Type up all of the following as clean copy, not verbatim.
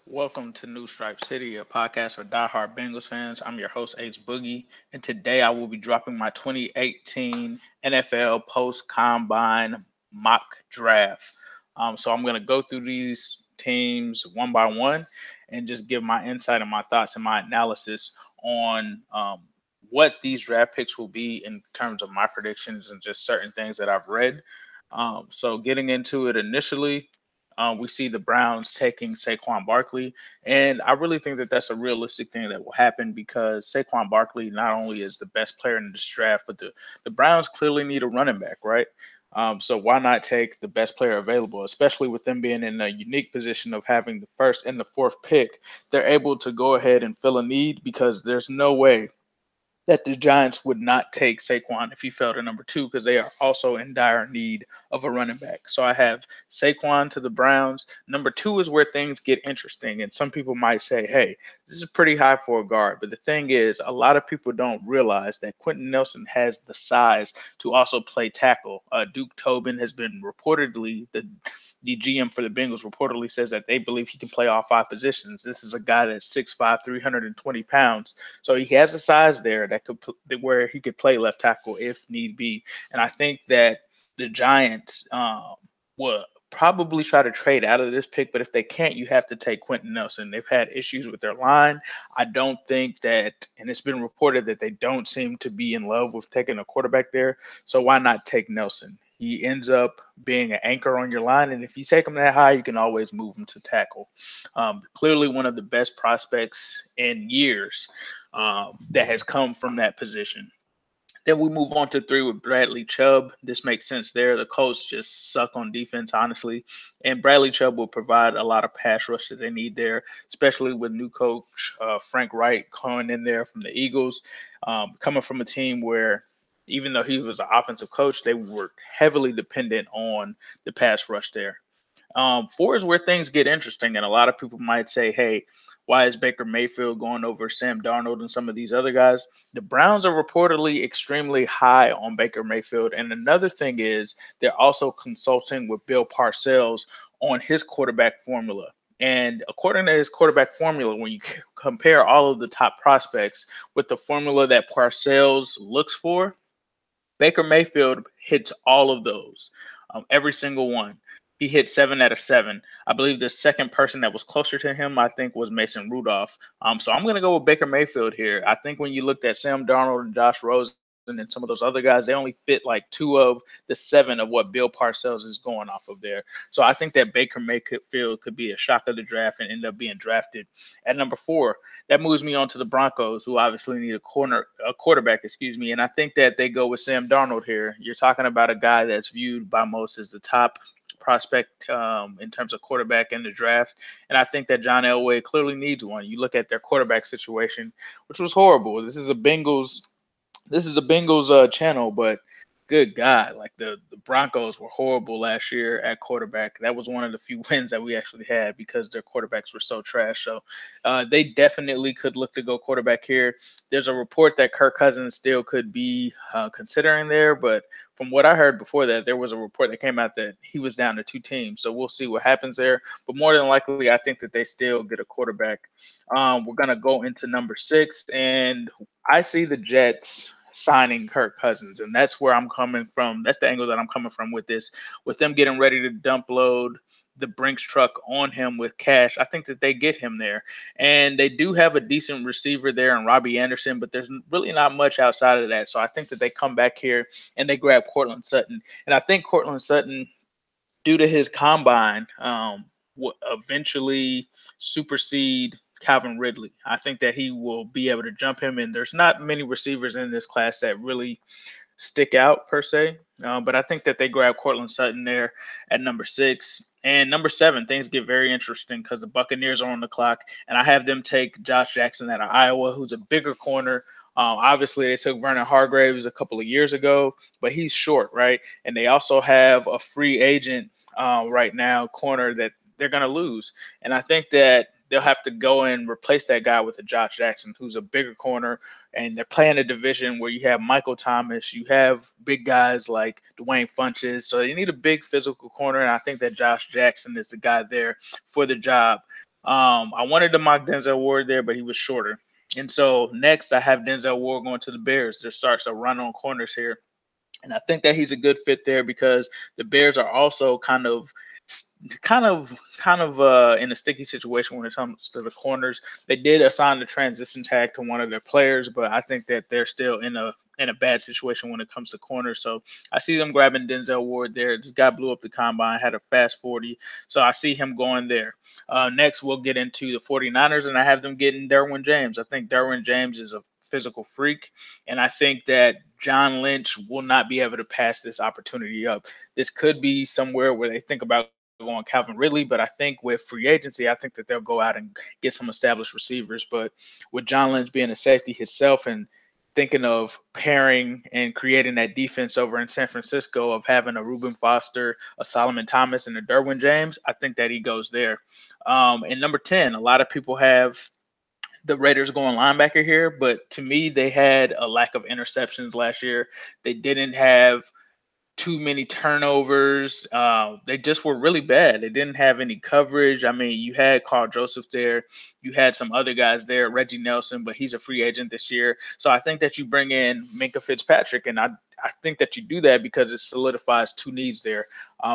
Welcome to New Stripe City, a podcast for diehard Bengals fans. I'm your host, H Boogie, and today I will be dropping my 2018 NFL post combine mock draft. So I'm going to go through these teams one by one and just give my insight and my thoughts and my analysis on what these draft picks will be in terms of my predictions and just certain things that I've read. So getting into it initially, we see the Browns taking Saquon Barkley, and I really think that that's a realistic thing that will happen because Saquon Barkley not only is the best player in this draft, but the Browns clearly need a running back, right? So why not take the best player available, especially with them being in a unique position of having the first and the fourth pick? They're able to go ahead and fill a need because there's no way that the Giants would not take Saquon if he fell to number two because they are also in dire need of a running back. So I have Saquon to the Browns. Number two is where things get interesting. And some people might say, hey, this is pretty high for a guard. But the thing is, a lot of people don't realize that Quentin Nelson has the size to also play tackle. Duke Tobin has been reportedly, the GM for the Bengals reportedly says that they believe he can play all five positions. This is a guy that's 6'5", 320 pounds. So he has a size there that could where he could play left tackle if need be. And I think that the Giants will probably try to trade out of this pick, but if they can't, you have to take Quentin Nelson. They've had issues with their line. I don't think that, and it's been reported that they don't seem to be in love with taking a quarterback there. So why not take Nelson? He ends up being an anchor on your line, and if you take him that high, you can always move him to tackle. Clearly, one of the best prospects in years that has come from that position. Then we move on to three with Bradley Chubb. This makes sense there. The Colts just suck on defense, honestly. And Bradley Chubb will provide a lot of pass rush that they need there, especially with new coach Frank Wright coming in there from the Eagles, coming from a team where even though he was an offensive coach, they were heavily dependent on the pass rush there. Four is where things get interesting, and a lot of people might say, "Hey, why is Baker Mayfield going over Sam Darnold and some of these other guys?" The Browns are reportedly extremely high on Baker Mayfield, and another thing is they're also consulting with Bill Parcells on his quarterback formula. And according to his quarterback formula, when you compare all of the top prospects with the formula that Parcells looks for, Baker Mayfield hits all of those, every single one. He hit 7 out of 7. I believe the second person that was closer to him, I think, was Mason Rudolph. So I'm going to go with Baker Mayfield here. I think when you looked at Sam Darnold and Josh Rosen and some of those other guys, they only fit like two of the seven of what Bill Parcells is going off of there. So I think that Baker Mayfield could be a shock of the draft and end up being drafted at number four. That moves me on to the Broncos, who obviously need a quarterback, excuse me. And I think that they go with Sam Darnold here. You're talking about a guy that's viewed by most as the top prospect in terms of quarterback in the draft. And I think that John Elway clearly needs one. You look at their quarterback situation, which was horrible. This is a Bengals channel, but good God, like the Broncos were horrible last year at quarterback. That was one of the few wins that we actually had because their quarterbacks were so trash. So they definitely could look to go quarterback here. There's a report that Kirk Cousins still could be considering there, but from what I heard before that, there was a report that came out that he was down to two teams. So we'll see what happens there. But more than likely, I think that they still get a quarterback. We're gonna go into number six, and I see the Jets signing Kirk Cousins, and that's where I'm coming from. That's the angle that I'm coming from with this, with them getting ready to dump load the Brinks truck on him with cash. I think that they get him there, and they do have a decent receiver there in Robbie Anderson, but there's really not much outside of that. So I think that they come back here and they grab Cortland Sutton, and I think Cortland Sutton, due to his combine, will eventually supersede Calvin Ridley. I think that he will be able to jump him, and there's not many receivers in this class that really stick out per se. But I think that they grab Cortland Sutton there at number six. And number seven, things get very interesting because the Buccaneers are on the clock, and I have them take Josh Jackson out of Iowa, who's a bigger corner. Obviously, they took Vernon Hargraves a couple of years ago, but he's short, right? And they also have a free agent right now, corner that they're going to lose. And I think that they'll have to go and replace that guy with a Josh Jackson, who's a bigger corner. And they're playing a division where you have Michael Thomas, you have big guys like Dwayne Funches. So they need a big physical corner. And I think that Josh Jackson is the guy there for the job. I wanted to mock Denzel Ward there, but he was shorter. And so next, I have Denzel Ward going to the Bears. There starts a run on corners here. And I think that he's a good fit there because the Bears are also in a sticky situation when it comes to the corners. They did assign the transition tag to one of their players, but I think that they're still in a bad situation when it comes to corners. So I see them grabbing Denzel Ward there. This guy blew up the combine, had a fast 40. So I see him going there. Next, we'll get into the 49ers, and I have them getting Derwin James. I think Derwin James is a physical freak, and I think that John Lynch will not be able to pass this opportunity up. This could be somewhere where they think about going Calvin Ridley, but I think with free agency, I think that they'll go out and get some established receivers. But with John Lynch being a safety himself and thinking of pairing and creating that defense over in San Francisco of having a Reuben Foster, a Solomon Thomas, and a Derwin James, I think that he goes there. And number 10, a lot of people have the Raiders going linebacker here, but to me, they had a lack of interceptions last year. They didn't have too many turnovers. They just were really bad. They didn't have any coverage. I mean, you had Carl Joseph there. You had some other guys there, Reggie Nelson, but he's a free agent this year. So I think that you bring in Minka Fitzpatrick, and I think that you do that because it solidifies two needs there.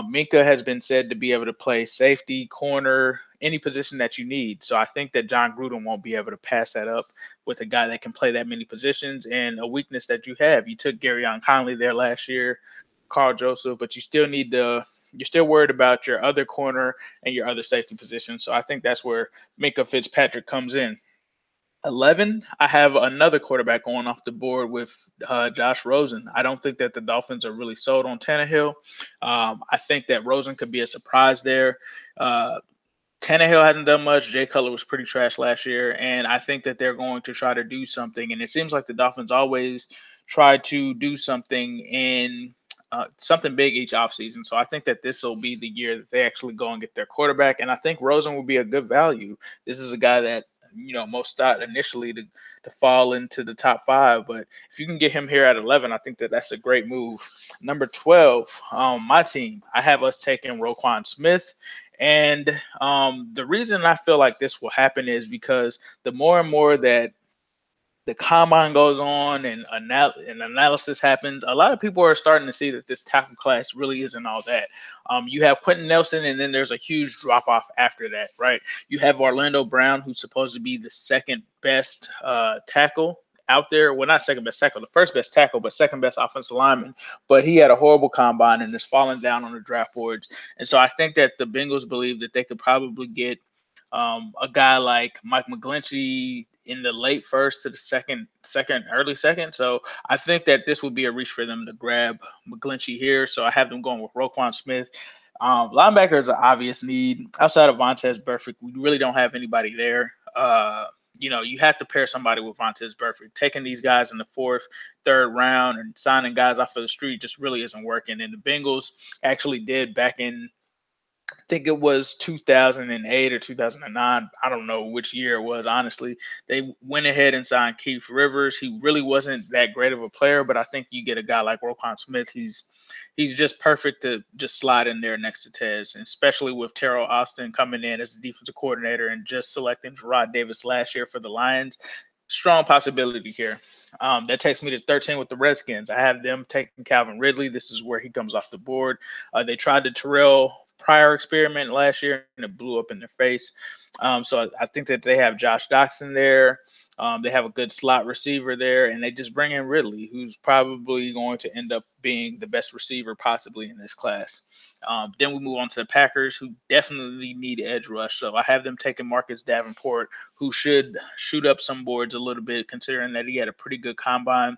Minka has been said to be able to play safety, corner, any position that you need. So I think that John Gruden won't be able to pass that up with a guy that can play that many positions and a weakness that you have. You took Gary Conley there last year, Carl Joseph, but you still need you're still worried about your other corner and your other safety position. So I think that's where Minka Fitzpatrick comes in. 11, I have another quarterback going off the board with Josh Rosen. I don't think that the Dolphins are really sold on Tannehill. I think that Rosen could be a surprise there. Uh, Tannehill hasn't done much. Jay Cutler was pretty trash last year, and I think that they're going to try to do something. And it seems like the Dolphins always try to do something in something big each offseason. So I think that this will be the year that they actually go and get their quarterback. And I think Rosen will be a good value. This is a guy that most thought initially to fall into the top five, but if you can get him here at 11, I think that that's a great move. Number 12, my team, I have us taking Roquan Smith. And the reason I feel like this will happen is because the more and more that the combine goes on and analysis happens, a lot of people are starting to see that this tackle class really isn't all that. You have Quentin Nelson, and then there's a huge drop off after that, right? You have Orlando Brown, who's supposed to be the second best tackle out there. Well, not second best tackle, the first best tackle, but second best offensive lineman. But he had a horrible combine and is falling down on the draft boards. And so I think that the Bengals believe that they could probably get a guy like Mike McGlinchey in the late first to the early second. So I think that this would be a reach for them to grab McGlinchey here. So I have them going with Roquan Smith. Linebacker is an obvious need. Outside of Vontez Burfict, we really don't have anybody there. You have to pair somebody with Vontez Burfict. Taking these guys in the fourth, third round and signing guys off of the street just really isn't working. And the Bengals actually did back in think it was 2008 or 2009. I don't know which year it was, honestly. They went ahead and signed Keith Rivers. He really wasn't that great of a player, but I think you get a guy like Roquan Smith. He's just perfect to just slide in there next to Tez, and especially with Terrell Austin coming in as the defensive coordinator and just selecting Gerard Davis last year for the Lions. Strong possibility here. That takes me to 13 with the Redskins. I have them taking Calvin Ridley. This is where he comes off the board. They tried the Terrell Pryor experiment last year and it blew up in their face. So I think that they have Josh Doxson there. They have a good slot receiver there, and they just bring in Ridley, who's probably going to end up being the best receiver possibly in this class. Then we move on to the Packers, who definitely need edge rush. So I have them taking Marcus Davenport, who should shoot up some boards a little bit, considering that he had a pretty good combine.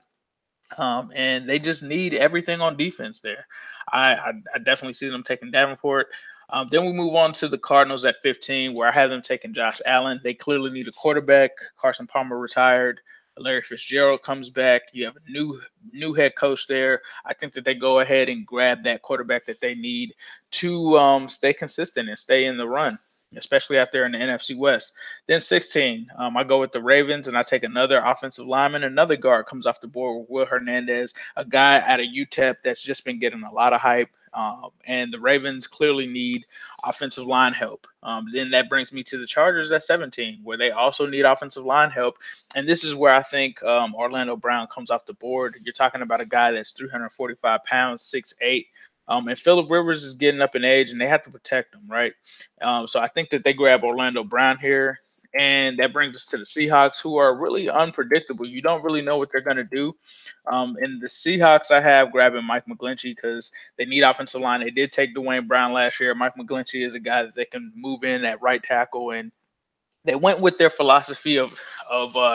And they just need everything on defense there. I definitely see them taking Davenport. Then we move on to the Cardinals at 15, where I have them taking Josh Allen. They clearly need a quarterback. Carson Palmer retired. Larry Fitzgerald comes back. You have a new head coach there. I think that they go ahead and grab that quarterback that they need to stay consistent and stay in the run, especially out there in the NFC West. Then 16, I go with the Ravens, and I take another offensive lineman. Another guard comes off the board with Will Hernandez, a guy out of UTEP that's just been getting a lot of hype. And the Ravens clearly need offensive line help. Then that brings me to the Chargers at 17, where they also need offensive line help. And this is where I think Orlando Brown comes off the board. You're talking about a guy that's 345 pounds, 6'8". And Phillip Rivers is getting up in age, and they have to protect him, right? So I think that they grab Orlando Brown here. And that brings us to the Seahawks, who are really unpredictable. You don't really know what they're going to do. In the Seahawks, I have grabbing Mike McGlinchey because they need offensive line. They did take Dwayne Brown last year. Mike McGlinchey is a guy that they can move in at right tackle, and they went with their philosophy of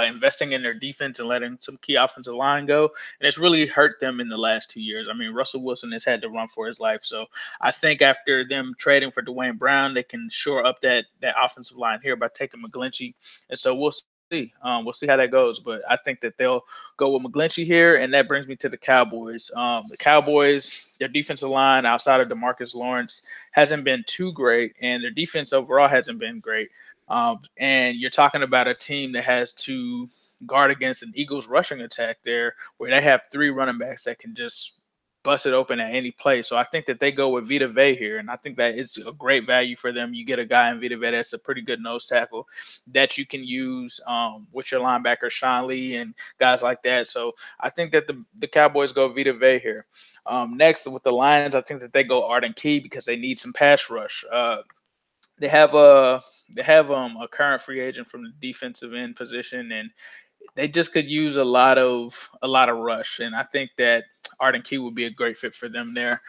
investing in their defense and letting some key offensive line go, and it's really hurt them in the last 2 years. I mean, Russell Wilson has had to run for his life, so I think after them trading for Dwayne Brown, they can shore up that offensive line here by taking McGlinchey, and so we'll see. We'll see how that goes, but I think that they'll go with McGlinchey here, and that brings me to the Cowboys. The Cowboys, their defensive line outside of Demarcus Lawrence hasn't been too great, and their defense overall hasn't been great. And you're talking about a team that has to guard against an Eagles rushing attack there, where they have three running backs that can just bust it open at any play. So I think that they go with Vita Vea here, and I think that it's a great value for them. You get a guy in Vita Vea that's a pretty good nose tackle that you can use with your linebacker Sean Lee and guys like that. So I think that the Cowboys go Vita Vea here. Next with the Lions, I think that they go Arden Key because they need some pass rush. They have a current free agent from the defensive end position, and they just could use a lot of rush, and I think that Arden Key would be a great fit for them there.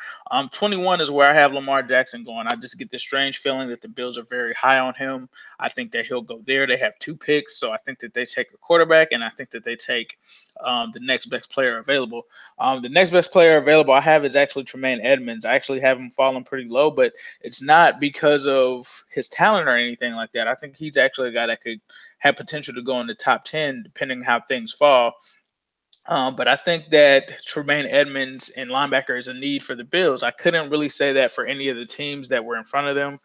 21 is where I have Lamar Jackson going. I just get this strange feeling that the Bills are very high on him. I think that he'll go there. They have two picks, so I think that they take a quarterback, and I think that they take the next best player available. The next best player available I have is actually Tremaine Edmonds. I actually have him falling pretty low, but it's not because of his talent or anything like that. I think he's actually a guy that could have potential to go in the top 10 depending how things fall. But I think that Tremaine Edmonds and linebacker is a need for the Bills. I couldn't really say that for any of the teams that were in front of them.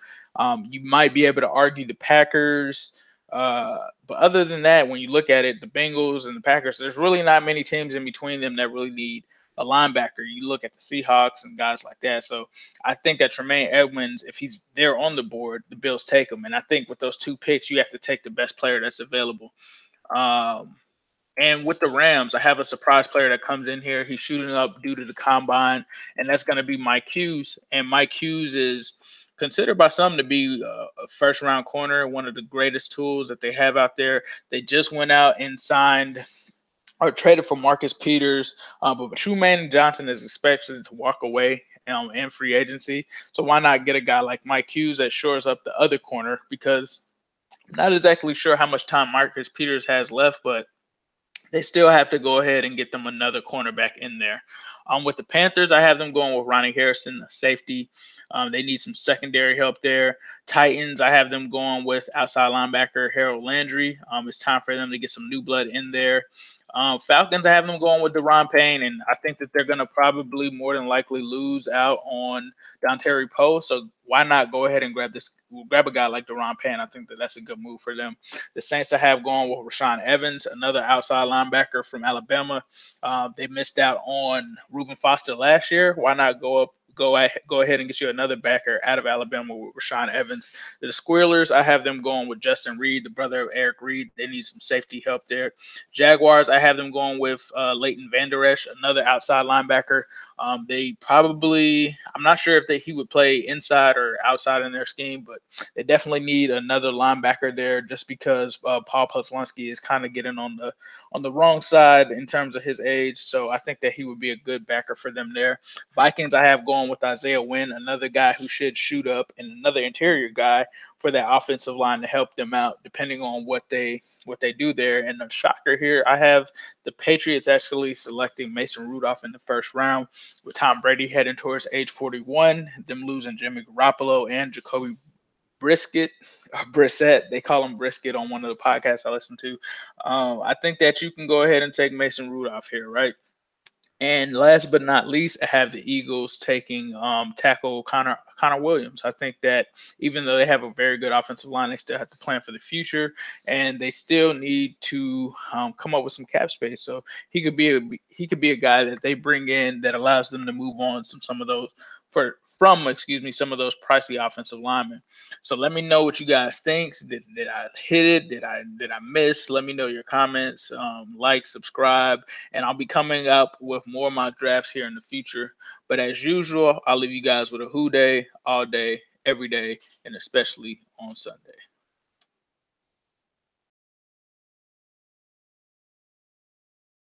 You might be able to argue the Packers. But other than that, when you look at it, the Bengals and the Packers, there's really not many teams in between them that really need a linebacker. You look at the Seahawks and guys like that. So I think that Tremaine Edmonds, if he's there on the board, the Bills take him. And I think with those two picks, you have to take the best player that's available. Um, and with the Rams, I have a surprise player that comes in here. He's shooting up due to the combine, and that's going to be Mike Hughes. And Mike Hughes is considered by some to be a first round corner, one of the greatest tools that they have out there. They just went out and signed or traded for Marcus Peters, but Trumaine Johnson is expected to walk away in free agency. So why not get a guy like Mike Hughes that shores up the other corner? Because I'm not exactly sure how much time Marcus Peters has left, but they still have to go ahead and get them another cornerback in there. With the Panthers, I have them going with Ronnie Harrison, a safety. They need some secondary help there. Titans, I have them going with outside linebacker Harold Landry. It's time for them to get some new blood in there. Falcons, I have them going with Deron Payne, and I think that they're going to probably more than likely lose out on Dontari Poe. So why not go ahead and grab a guy like Deron Payne? I think that that's a good move for them. The Saints I have going with Rashawn Evans, another outside linebacker from Alabama. They missed out on Reuben Foster last year. Why not go ahead and get you another backer out of Alabama with Rashawn Evans? The Squealers, I have them going with Justin Reed, the brother of Eric Reed. They need some safety help there. Jaguars, I have them going with Leighton Vander Esch, another outside linebacker. I'm not sure if he would play inside or outside in their scheme, but they definitely need another linebacker there just because Paul Posluszny is kind of getting on the wrong side in terms of his age. So I think that he would be a good backer for them there. Vikings, I have going with Isaiah Wynn, another guy who should shoot up, and another interior guy for that offensive line to help them out, depending on what they do there. And the shocker here, I have the Patriots actually selecting Mason Rudolph in the first round, with Tom Brady heading towards age 41, them losing Jimmy Garoppolo and Jacoby Brissett. They call him Brisket on one of the podcasts I listen to. I think that you can go ahead and take Mason Rudolph here, right? And last but not least, I have the Eagles taking tackle Connor Williams. I think that even though they have a very good offensive line, they still have to plan for the future, and they still need to come up with some cap space. So he could be a guy that they bring in that allows them to move on some of those some of those pricey offensive linemen. So let me know what you guys think. Did I hit it? Did I miss? Let me know your comments. Like, subscribe, and I'll be coming up with more mock drafts here in the future. But as usual, I'll leave you guys with a who day all day, every day, and especially on Sunday.